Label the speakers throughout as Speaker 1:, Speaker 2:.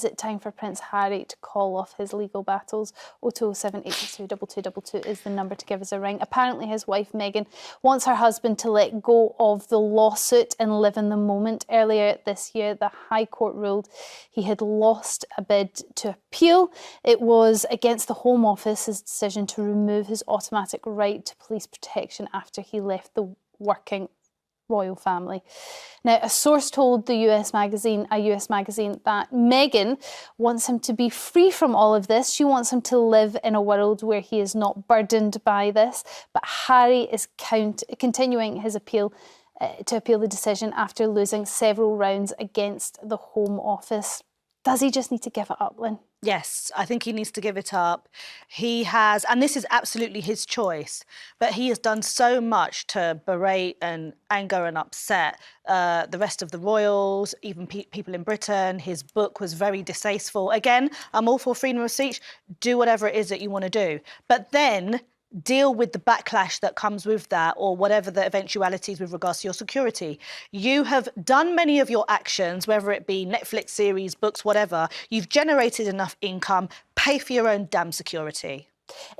Speaker 1: Is it time for Prince Harry to call off his legal battles? 0207 862 2222 is the number to give us a ring. Apparently his wife Meghan wants her husband to let go of the lawsuit and live in the moment. Earlier this year, the High Court ruled he had lost a bid to appeal. It was against the Home Office's decision to remove his automatic right to police protection after he left the working royal family. Now, a source told a US magazine, that Meghan wants him to be free from all of this. She wants him to live in a world where he is not burdened by this. But Harry is continuing his appeal to appeal the decision after losing several rounds against the Home Office. Does he just need to give it up, Lynn?
Speaker 2: Yes, I think he needs to give it up. He has, and this is absolutely his choice, but he has done so much to berate and anger and upset the rest of the royals, even people in Britain. His book was very distasteful. Again, I'm all for freedom of speech. Do whatever it is that you want to do. But then deal with the backlash that comes with that, or whatever the eventualities with regards to your security. You have done many of your actions, whether it be Netflix series, books, whatever. You've generated enough income. Pay for your own damn security.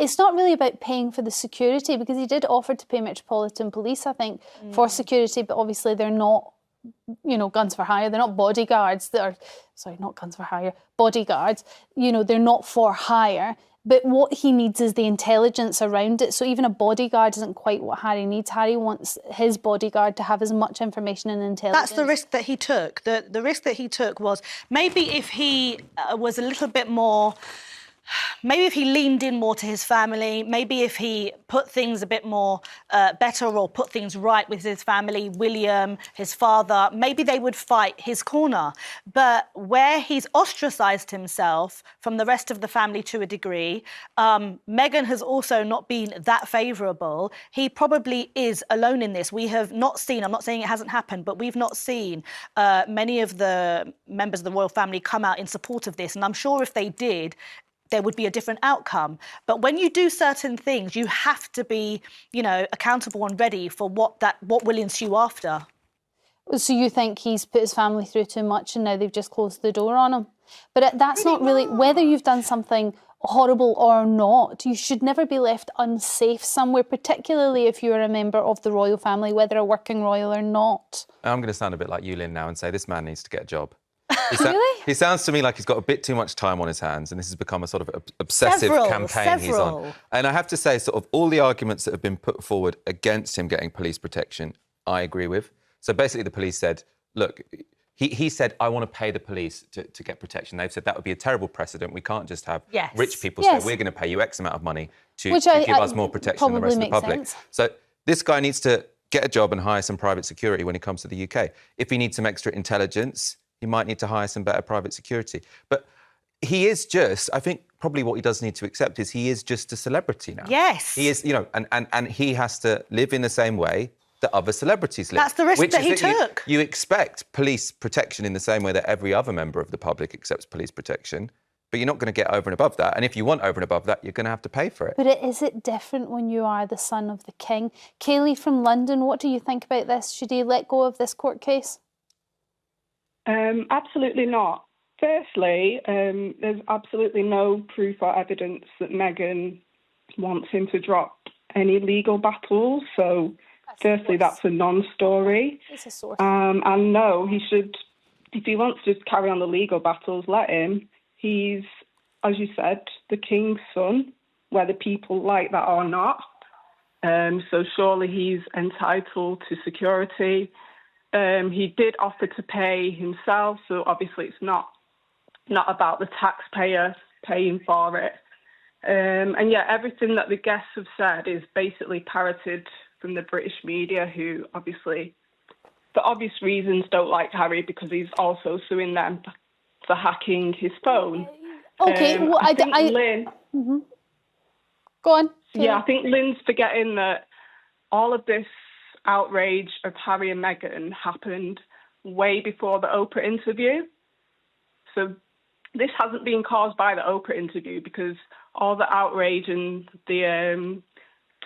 Speaker 1: It's not really about paying for the security, because he did offer to pay Metropolitan Police, I think, for security, but obviously they're not, you know, guns for hire. They're not bodyguards. Not guns for hire, bodyguards. You know, they're not for hire. But what he needs is the intelligence around it. So even a bodyguard isn't quite what Harry needs. Harry wants his bodyguard to have as much information and intelligence.
Speaker 2: That's the risk that he took. The risk that he took was maybe if he was a little bit more... Maybe if he leaned in more to his family, maybe if he put things a bit more better, or put things right with his family, William, his father, maybe they would fight his corner. But where he's ostracised himself from the rest of the family to a degree, Meghan has also not been that favourable. He probably is alone in this. We have not seen, I'm not saying it hasn't happened, but we've not seen many of the members of the royal family come out in support of this. And I'm sure if they did, there would be a different outcome. But when you do certain things, you have to be, you know, accountable and ready for what will ensue after.
Speaker 1: So you think he's put his family through too much and now they've just closed the door on him? But that's not really, whether you've done something horrible or not, you should never be left unsafe somewhere, particularly if you're a member of the royal family, whether a working royal or not.
Speaker 3: I'm going to sound a bit like you, Lynn, now and say this man needs to get a job.
Speaker 1: Really?
Speaker 3: He sounds to me like he's got a bit too much time on his hands, and this has become a sort of obsessive campaign he's on. And I have to say, sort of all the arguments that have been put forward against him getting police protection, I agree with. So basically the police said, look, he said, I want to pay the police to get protection. They've said that would be a terrible precedent. We can't just have rich people say, we're going to pay you X amount of money to give us more protection than the rest of the public.
Speaker 1: Sense.
Speaker 3: So this guy needs to get a job and hire some private security when he comes to the UK. If he needs some extra intelligence, he might need to hire some better private security. But he is just, I think probably what he does need to accept is he is just a celebrity now.
Speaker 2: Yes.
Speaker 3: He is, you know, and he has to live in the same way that other celebrities live.
Speaker 2: That's the risk that he took.
Speaker 3: You expect police protection in the same way that every other member of the public accepts police protection, but you're not going to get over and above that. And if you want over and above that, you're going to have to pay for it.
Speaker 1: But is it different when you are the son of the king? Kaylee from London, what do you think about this? Should he let go of this court case?
Speaker 4: Absolutely not. Firstly, there's absolutely no proof or evidence that Meghan wants him to drop any legal battles. So, firstly, that's a non-story.
Speaker 1: It's a source.
Speaker 4: And no, he should, if he wants to carry on the legal battles, let him. He's, as you said, the king's son, whether people like that or not. So surely he's entitled to security. He did offer to pay himself, so obviously it's not about the taxpayer paying for it. And yeah, everything that the guests have said is basically parroted from the British media, who obviously, for obvious reasons, don't like Harry because he's also suing them for hacking his phone.
Speaker 1: Okay, well,
Speaker 4: I think Lynn...
Speaker 1: Mm-hmm. Go on.
Speaker 4: Yeah, I think Lynn's forgetting that all of this outrage of Harry and Meghan happened way before the Oprah interview. So this hasn't been caused by the Oprah interview, because all the outrage and the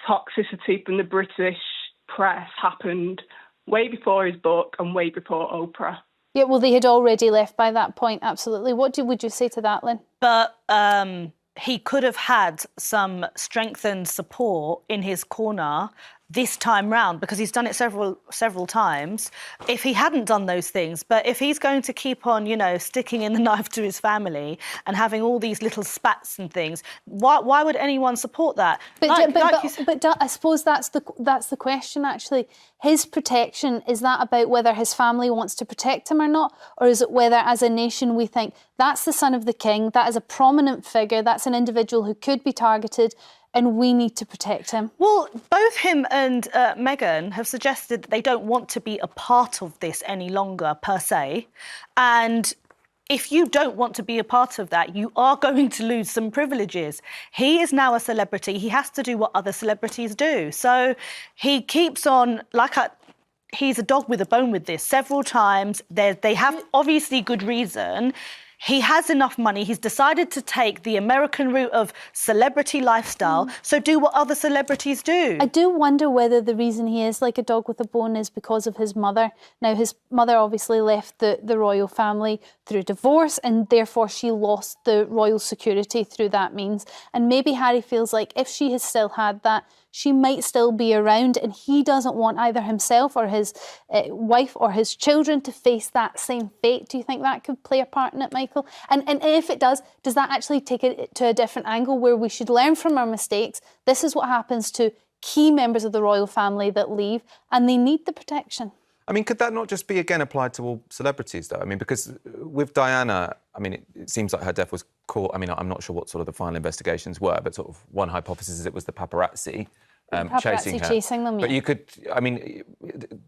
Speaker 4: toxicity from the British press happened way before his book and way before Oprah.
Speaker 1: Yeah, well, they had already left by that point, absolutely. What would you say to that, Lynn?
Speaker 2: But he could have had some strengthened support in his corner this time round, because he's done it several times, if he hadn't done those things. But if he's going to keep on, you know, sticking in the knife to his family and having all these little spats and things, why would anyone support that?
Speaker 1: But I suppose that's the question, actually. His protection, is that about whether his family wants to protect him or not? Or is it whether, as a nation, we think that's the son of the king, that is a prominent figure, that's an individual who could be targeted, and we need to protect him?
Speaker 2: Well, both him and Meghan have suggested that they don't want to be a part of this any longer, per se. And if you don't want to be a part of that, you are going to lose some privileges. He is now a celebrity. He has to do what other celebrities do. So he keeps on, he's a dog with a bone with this. Several times, they have obviously good reason. He has enough money. He's decided to take the American route of celebrity lifestyle, so do what other celebrities do.
Speaker 1: I do wonder whether the reason he is like a dog with a bone is because of his mother. Now, his mother obviously left the royal family through divorce, and therefore she lost the royal security through that means. And maybe Harry feels like if she has still had that, she might still be around, and he doesn't want either himself or his wife or his children to face that same fate. Do you think that could play a part in it, Michael? And if it does that actually take it to a different angle where we should learn from our mistakes? This is what happens to key members of the royal family that leave, and they need the protection.
Speaker 3: I mean, could that not just be, again, applied to all celebrities, though? I mean, because with Diana, I mean, it seems like her death was caught... I mean, I'm not sure what sort of the final investigations were, but sort of one hypothesis is it was the paparazzi chasing them,
Speaker 1: yeah.
Speaker 3: But you could... I mean,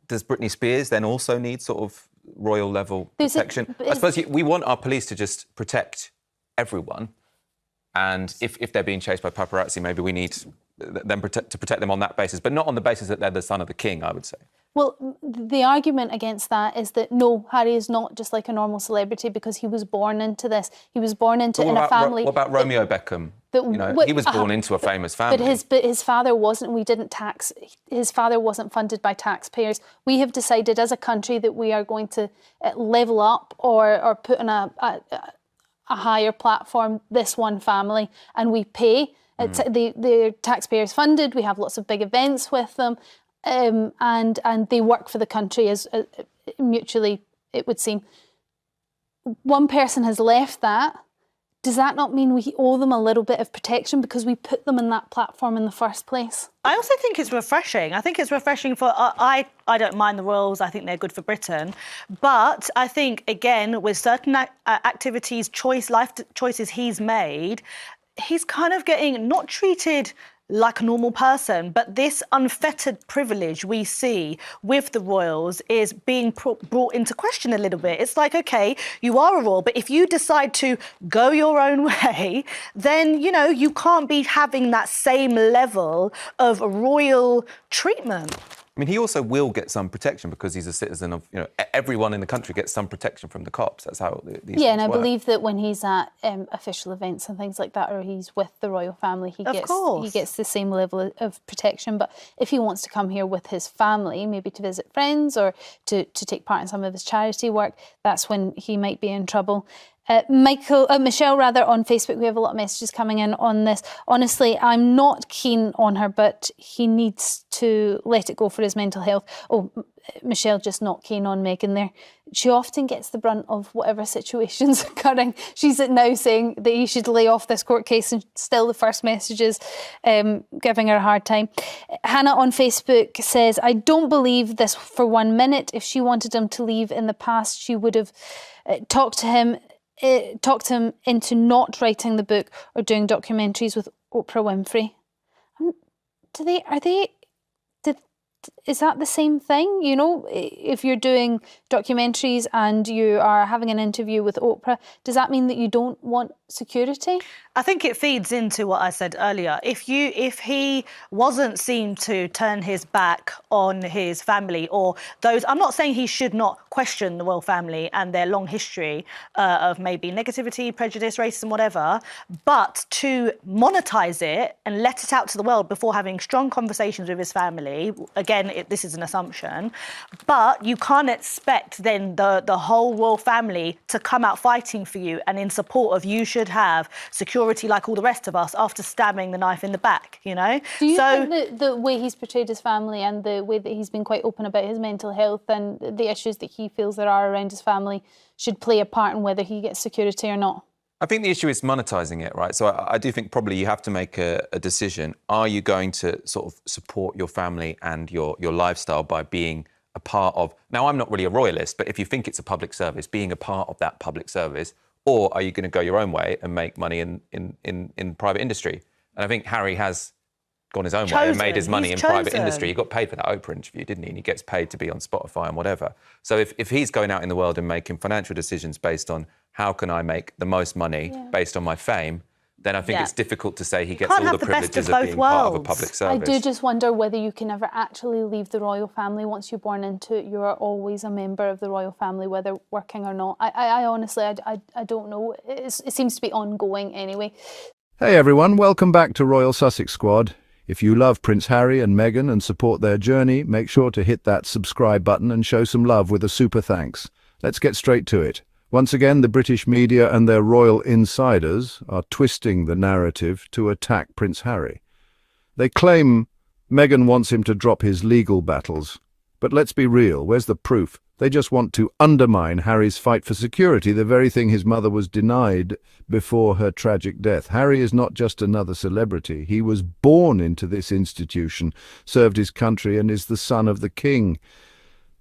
Speaker 3: does Britney Spears then also need sort of royal-level protection? I suppose we want our police to just protect everyone, and if they're being chased by paparazzi, maybe we need them to protect them on that basis, but not on the basis that they're the son of the king, I would say.
Speaker 1: Well, the argument against that is that, no, Harry is not just like a normal celebrity because he was born into this. He was born into in a family...
Speaker 3: What about Romeo Beckham? He was born into a famous family.
Speaker 1: But his father wasn't. We didn't tax... His father wasn't funded by taxpayers. We have decided as a country that we are going to level up or put on a higher platform this one family, and we pay. The taxpayers funded. We have lots of big events with them. And they work for the country as mutually, it would seem. One person has left that. Does that not mean we owe them a little bit of protection because we put them in that platform in the first place?
Speaker 2: I also think it's refreshing. I think it's refreshing for... I don't mind the royals. I think they're good for Britain. But I think, again, with certain activities, life choices he's made, he's kind of getting not treated like a normal person, but this unfettered privilege we see with the royals is being brought into question a little bit. It's like, OK, you are a royal, but if you decide to go your own way, then, you know, you can't be having that same level of royal treatment.
Speaker 3: I mean, he also will get some protection because he's a citizen of, you know, everyone in the country gets some protection from the cops. That's how these things
Speaker 1: and I
Speaker 3: work.
Speaker 1: believe that when he's at official events and things like that, or he's with the royal family, he gets the same level of protection. But if he wants to come here with his family, maybe to visit friends or to take part in some of his charity work, that's when he might be in trouble. Michelle, on Facebook, we have a lot of messages coming in on this. Honestly, I'm not keen on her, but he needs to let it go for his mental health. Oh, Michelle, just not keen on Meghan there. She often gets the brunt of whatever situation's occurring. She's now saying that he should lay off this court case, and still the first messages giving her a hard time. Hannah on Facebook says, I don't believe this for 1 minute. If she wanted him to leave in the past, she would have talked him into not writing the book or doing documentaries with Oprah Winfrey. Is that the same thing? You know, if you're doing documentaries and you are having an interview with Oprah, does that mean that you don't want security?
Speaker 2: I think it feeds into what I said earlier. If he wasn't seen to turn his back on his family or those, I'm not saying he should not question the royal family and their long history of maybe negativity, prejudice, racism, whatever, but to monetize it and let it out to the world before having strong conversations with his family. Again, this is an assumption, but you can't expect then the whole royal family to come out fighting for you and in support of you should have security like all the rest of us after stabbing the knife in the back, you know?
Speaker 1: Do you think the way he's portrayed his family and the way that he's been quite open about his mental health and the issues that he feels there are around his family should play a part in whether he gets security or not?
Speaker 3: I think the issue is monetising it, right? So I do think probably you have to make a decision. Are you going to sort of support your family and your lifestyle by being a part of... Now, I'm not really a royalist, but if you think it's a public service, being a part of that public service, or are you going to go your own way and make money in private industry? And I think Harry has gone his own way and made his money in private industry. He got paid for that Oprah interview, didn't he? And he gets paid to be on Spotify and whatever. So if he's going out in the world and making financial decisions based on how can I make the most money based on my fame, then I think it's difficult to say he gets all the privileges of being part of a public service.
Speaker 1: I do just wonder whether you can ever actually leave the royal family. Once you're born into it, you are always a member of the royal family, whether working or not. I honestly, I don't know. It seems to be ongoing anyway.
Speaker 5: Hey everyone, welcome back to Royal Sussex Squad. If you love Prince Harry and Meghan and support their journey, make sure to hit that subscribe button and show some love with a super thanks. Let's get straight to it. Once again, the British media and their royal insiders are twisting the narrative to attack Prince Harry. They claim Meghan wants him to drop his legal battles. But let's be real, where's the proof? They just want to undermine Harry's fight for security, the very thing his mother was denied before her tragic death. Harry is not just another celebrity. He was born into this institution, served his country, and is the son of the king.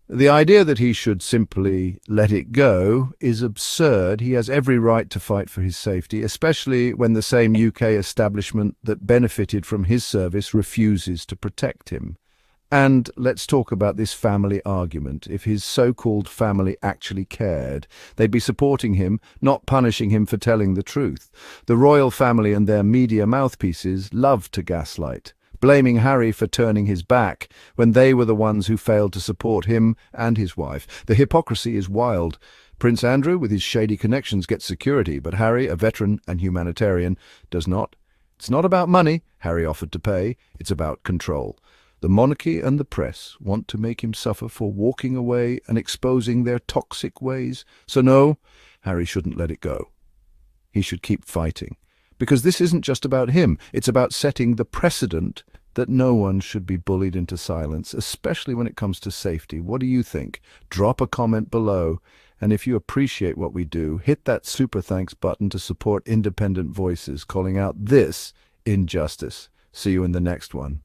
Speaker 5: The idea that he should simply let it go is absurd. He has every right to fight for his safety, especially when the same UK establishment that benefited from his service refuses to protect him. And let's talk about this family argument. If his so-called family actually cared, they'd be supporting him, not punishing him for telling the truth. The royal family and their media mouthpieces love to gaslight, blaming Harry for turning his back when they were the ones who failed to support him and his wife. The hypocrisy is wild. Prince Andrew, with his shady connections, gets security, but Harry, a veteran and humanitarian, does not. It's not about money Harry offered to pay, it's about control. The monarchy and the press want to make him suffer for walking away and exposing their toxic ways. So no, Harry shouldn't let it go. He should keep fighting. Because this isn't just about him. It's about setting the precedent that no one should be bullied into silence, especially when it comes to safety. What do you think? Drop a comment below. And if you appreciate what we do, hit that super thanks button to support independent voices calling out this injustice. See you in the next one.